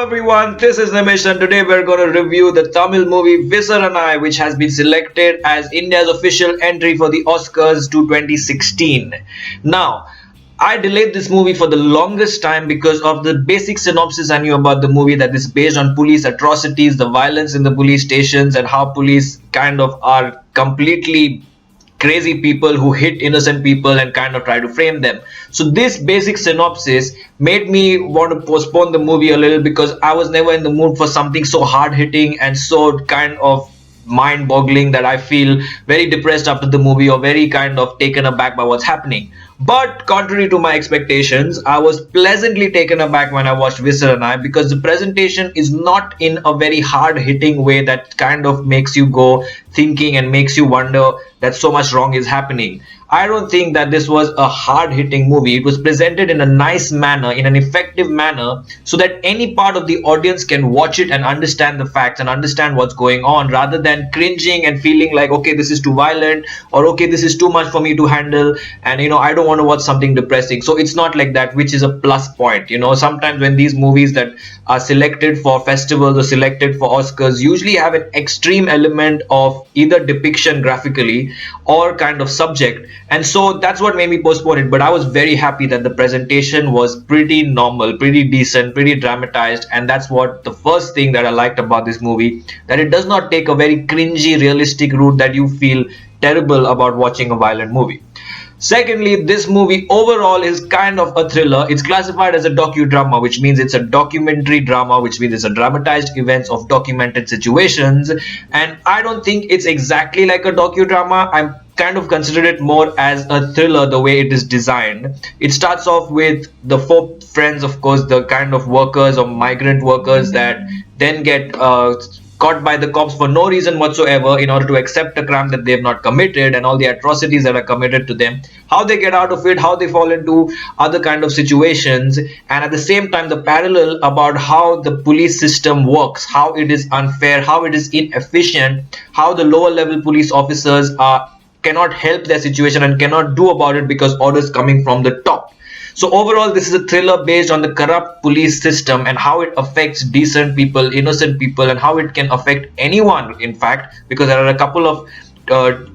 everyone, this is Nimish and today we're going to review the Tamil movie Visaranai, which has been selected as India's official entry for the Oscars to 2016. Now, I delayed this movie for the longest time because of the basic synopsis I knew about the movie, that this is based on police atrocities, the violence in the police stations, and how police kind of are completely crazy people who hit innocent people and kind of try to frame them. So this basic synopsis made me want to postpone the movie a little because I was never in the mood for something so hard hitting and so kind of mind boggling that I feel very depressed after the movie or very kind of taken aback by what's happening. But contrary to my expectations, I was pleasantly taken aback when I watched Visaranai because the presentation is not in a very hard hitting way that kind of makes you go thinking and makes you wonder that so much wrong is happening. I don't think that this was a hard hitting movie. It was presented in a nice manner, in an effective manner, so that any part of the audience can watch it and understand the facts and understand what's going on, rather than cringing and feeling like, okay, this is too violent, or okay, this is too much for me to handle, and I don't want to watch something depressing. So it's not like that, which is a plus point. Sometimes when these movies that are selected for festivals or selected for Oscars usually have an extreme element of either depiction graphically or kind of subject, and so that's what made me postpone it. But I was very happy that the presentation was pretty normal, pretty decent, pretty dramatized, and that's what the first thing that I liked about this movie, that it does not take a very cringy realistic route that you feel terrible about watching a violent movie. Secondly, this movie overall is kind of a thriller. It's classified as a docudrama, which means it's a documentary drama, which means it's a dramatized events of documented situations. And I don't think it's exactly like a docudrama. I'm kind of consider it more as a thriller the way it is designed. It starts off with the four friends, of course, the kind of workers or migrant workers that then get caught by the cops for no reason whatsoever in order to accept a crime that they have not committed and all the atrocities that are committed to them, how they get out of it, how they fall into other kind of situations, and at the same time the parallel about how the police system works, how it is unfair, how it is inefficient, how the lower level police officers cannot help their situation and cannot do about it because orders coming from the top. So overall, this is a thriller based on the corrupt police system and how it affects decent people, innocent people, and how it can affect anyone, in fact, because there are a couple of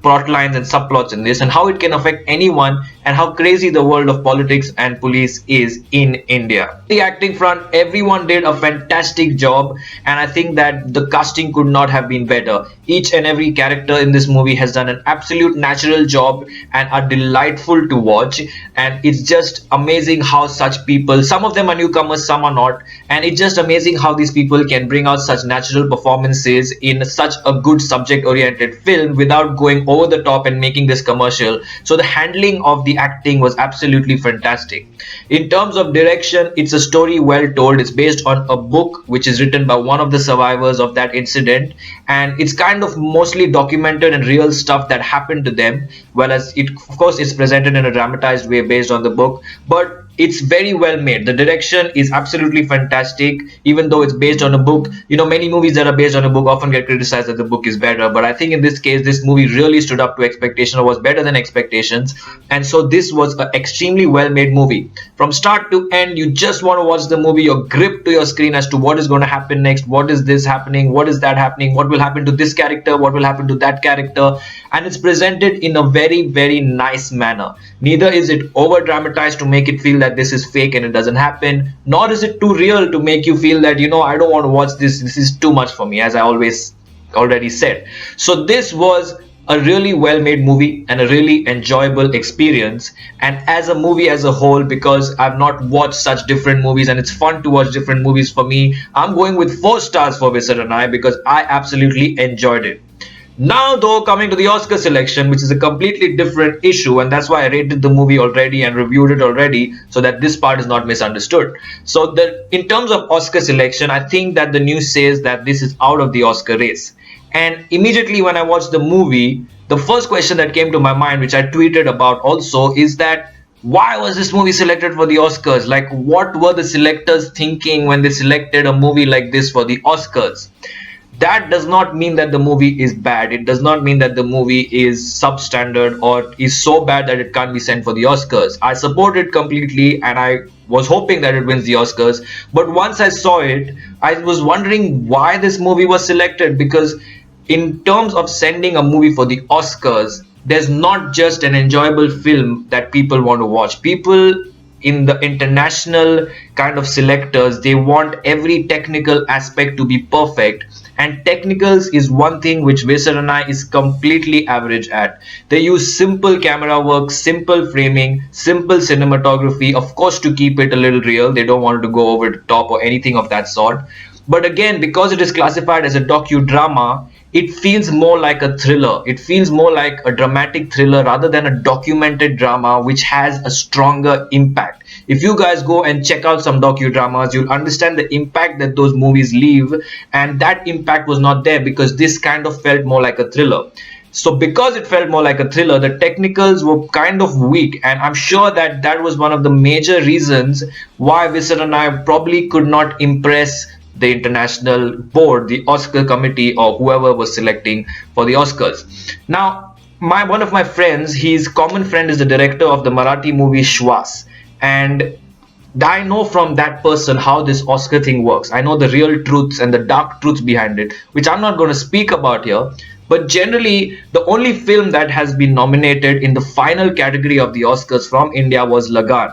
plot lines and subplots in this, and how it can affect anyone, and how crazy the world of politics and police is in India. The acting front, everyone did a fantastic job, and I think that the casting could not have been better. Each and every character in this movie has done an absolute natural job and are delightful to watch, and it's just amazing how such people, some of them are newcomers, some are not, and it's just amazing how these people can bring out such natural performances in such a good subject oriented film without going over the top and making this commercial. So the handling of the acting was absolutely fantastic. In terms of direction, it's a story well told. It's based on a book which is written by one of the survivors of that incident, and it's kind of mostly documented and real stuff that happened to them, whereas it, of course, it's presented in a dramatized way based on the book, but it's very well made. The direction is absolutely fantastic, even though it's based on a book. Many movies that are based on a book often get criticized that the book is better, but I think in this case this movie really stood up to expectation, or was better than expectations. And so this was an extremely well made movie. From start to end, you just want to watch the movie. You're gripped to your screen as to what is going to happen next, what is this happening, what is that happening, what will happen to this character, what will happen to that character, and it's presented in a very, very nice manner. Neither is it over dramatized to make it feel that this is fake and it doesn't happen, nor is it too real to make you feel that I don't want to watch this is too much for me, as I always already said. So this was a really well made movie and a really enjoyable experience. And as a movie as a whole, because I've not watched such different movies and it's fun to watch different movies for me, I'm going with 4 stars for Visaranai because I absolutely enjoyed it. Now though, coming to the Oscar selection, which is a completely different issue, and that's why I rated the movie already and reviewed it already, so that this part is not misunderstood. So in terms of Oscar selection, I think that the news says that this is out of the Oscar race. And immediately when I watched the movie, the first question that came to my mind, which I tweeted about also, is that why was this movie selected for the Oscars? Like, what were the selectors thinking when they selected a movie like this for the Oscars? That does not mean that the movie is bad. It does not mean that the movie is substandard or is so bad that it can't be sent for the Oscars. I support it completely and I was hoping that it wins the Oscars. But once I saw it, I was wondering why this movie was selected, because in terms of sending a movie for the Oscars, there's not just an enjoyable film that people want to watch. People in the international kind of selectors, they want every technical aspect to be perfect, and technicals is one thing which Visaranai is completely average at. They use simple camera work, simple framing, simple cinematography, of course to keep it a little real. They don't want to go over the top or anything of that sort. But again, because it is classified as a docudrama, it feels more like a thriller. It feels more like a dramatic thriller rather than a documented drama, which has a stronger impact. If you guys go and check out some docudramas, you'll understand the impact that those movies leave, and that impact was not there because this kind of felt more like a thriller. So because it felt more like a thriller, the technicals were kind of weak, and I'm sure that that was one of the major reasons why Visaranai probably could not impress the international board, the Oscar committee, or whoever was selecting for the Oscars. Now, my one of my friends, his common friend is the director of the Marathi movie Shwas, and I know from that person how this Oscar thing works. I know the real truths and the dark truths behind it, which I'm not going to speak about here. But generally, the only film that has been nominated in the final category of the Oscars from India was Lagan.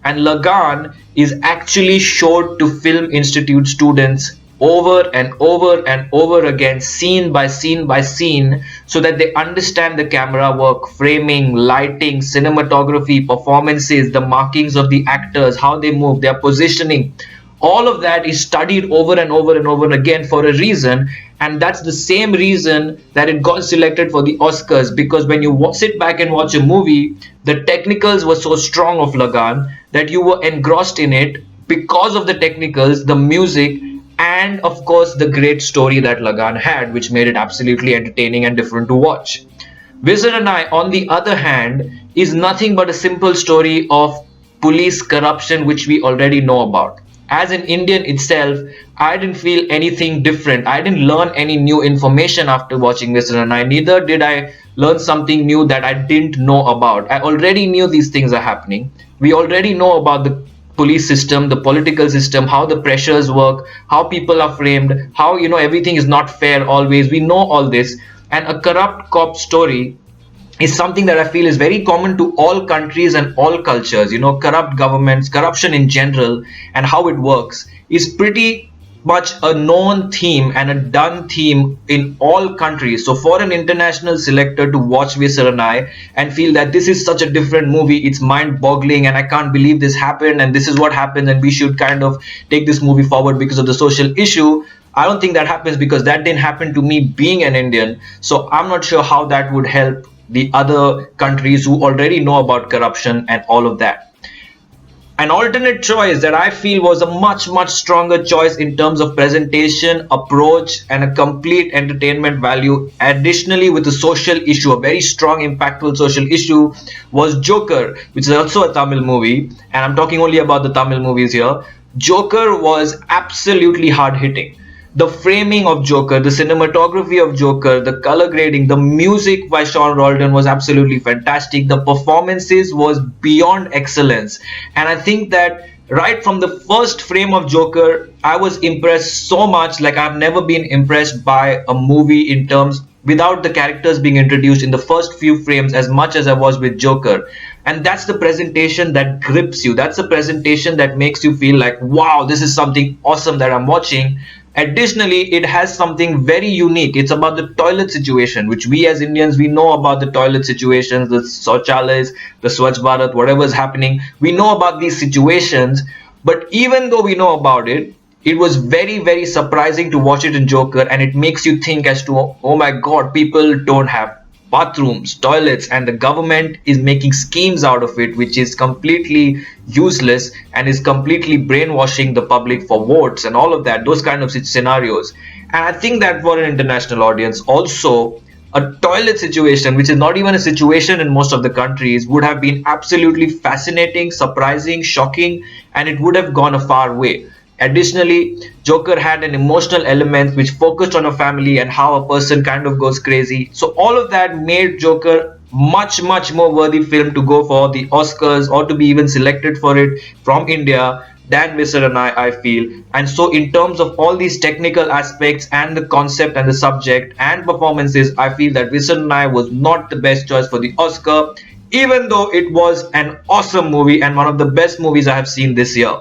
And Lagan is actually showed to Film Institute students over and over and over again, scene by scene by scene, so that they understand the camera work, framing, lighting, cinematography, performances, the markings of the actors, how they move, their positioning. All of that is studied over and over and over again for a reason, and that's the same reason that it got selected for the Oscars. Because when you sit back and watch a movie, the technicals were so strong of Lagan that you were engrossed in it because of the technicals, the music, and of course the great story that Lagan had, which made it absolutely entertaining and different to watch. Visaranai, on the other hand, is nothing but a simple story of police corruption, which we already know about. As an Indian itself, I didn't feel anything different. I didn't learn any new information after watching Visaranai. Neither did I learn something new that I didn't know about. I already knew these things are happening. We already know about the police system, the political system, how the pressures work, how people are framed, how everything is not fair always. We know all this, and a corrupt cop story is something that I feel is very common to all countries and all cultures. Corrupt governments, corruption in general, and how it works is pretty much a known theme and a done theme in all countries. So for an international selector to watch Visaranai and feel that this is such a different movie, it's mind-boggling, and I can't believe this happened, and this is what happened, and we should kind of take this movie forward because of the social issue. I don't think that happens, because that didn't happen to me being an Indian. So I'm not sure how that would help the other countries who already know about corruption and all of that. An alternate choice that I feel was a much stronger choice in terms of presentation, approach, and a complete entertainment value, additionally with a social issue, a very strong impactful social issue, was Joker, which is also a Tamil movie, and I'm talking only about the Tamil movies here. Joker was absolutely hard hitting. The framing of Joker, the cinematography of Joker, the color grading, the music by Sean Roldan was absolutely fantastic. The performances was beyond excellence. And I think that right from the first frame of Joker, I was impressed so much. Like, I've never been impressed by a movie in terms without the characters being introduced in the first few frames as much as I was with Joker. And that's the presentation that grips you. That's the presentation that makes you feel like, wow, this is something awesome that I'm watching. Additionally, it has something very unique. It's about the toilet situation, which we as Indians, we know about the toilet situations, the Shauchalays, the Swachh Bharat, whatever is happening. We know about these situations, but even though we know about it, it was very surprising to watch it in Joker, and it makes you think as to, oh my God, people don't have bathrooms, toilets, and the government is making schemes out of it, which is completely useless and is completely brainwashing the public for votes and all of that, those kind of scenarios. And I think that for an international audience also, a toilet situation, which is not even a situation in most of the countries, would have been absolutely fascinating, surprising, shocking, and it would have gone a far way. Additionally, Joker had an emotional element which focused on a family and how a person kind of goes crazy. So all of that made Joker much more worthy film to go for the Oscars or to be even selected for it from India than Visaranai, I feel. And so, in terms of all these technical aspects and the concept and the subject and performances, I feel that Visaranai was not the best choice for the Oscar, even though it was an awesome movie and one of the best movies I have seen this year.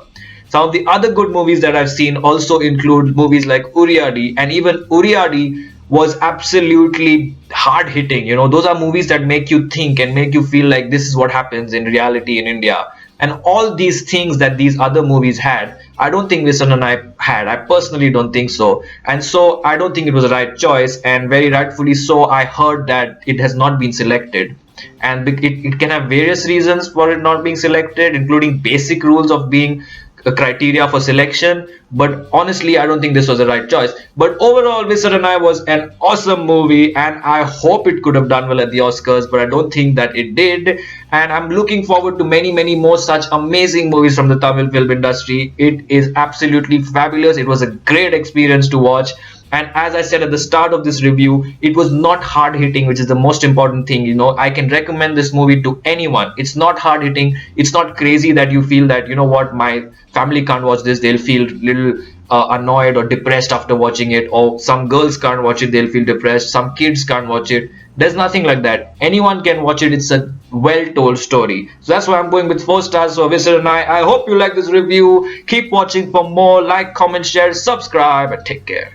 Some of the other good movies that I've seen also include movies like Uriadi, and even Uriadi was absolutely hard hitting. You know, those are movies that make you think and make you feel like this is what happens in reality in India. And all these things that these other movies had, I don't think Visan and I had. I personally don't think so. And so I don't think it was the right choice. And very rightfully so, I heard that it has not been selected. And it can have various reasons for it not being selected, including basic rules of being a criteria for selection. But honestly, I don't think this was the right choice. But overall, Visaranai was an awesome movie, and I hope it could have done well at the Oscars, but I don't think that it did. And I'm looking forward to many, many more such amazing movies from the Tamil film industry. It is absolutely fabulous. It was a great experience to watch. And as I said at the start of this review, it was not hard hitting, which is the most important thing. You know, I can recommend this movie to anyone. It's not hard hitting. It's not crazy that you feel that, you know what, my family can't watch this. They'll feel little annoyed or depressed after watching it. Or some girls can't watch it. They'll feel depressed. Some kids can't watch it. There's nothing like that. Anyone can watch it. It's a well told story. So that's why I'm going with 4 stars for Visser and I hope you like this review. Keep watching for more. Like, comment, share, subscribe, and take care.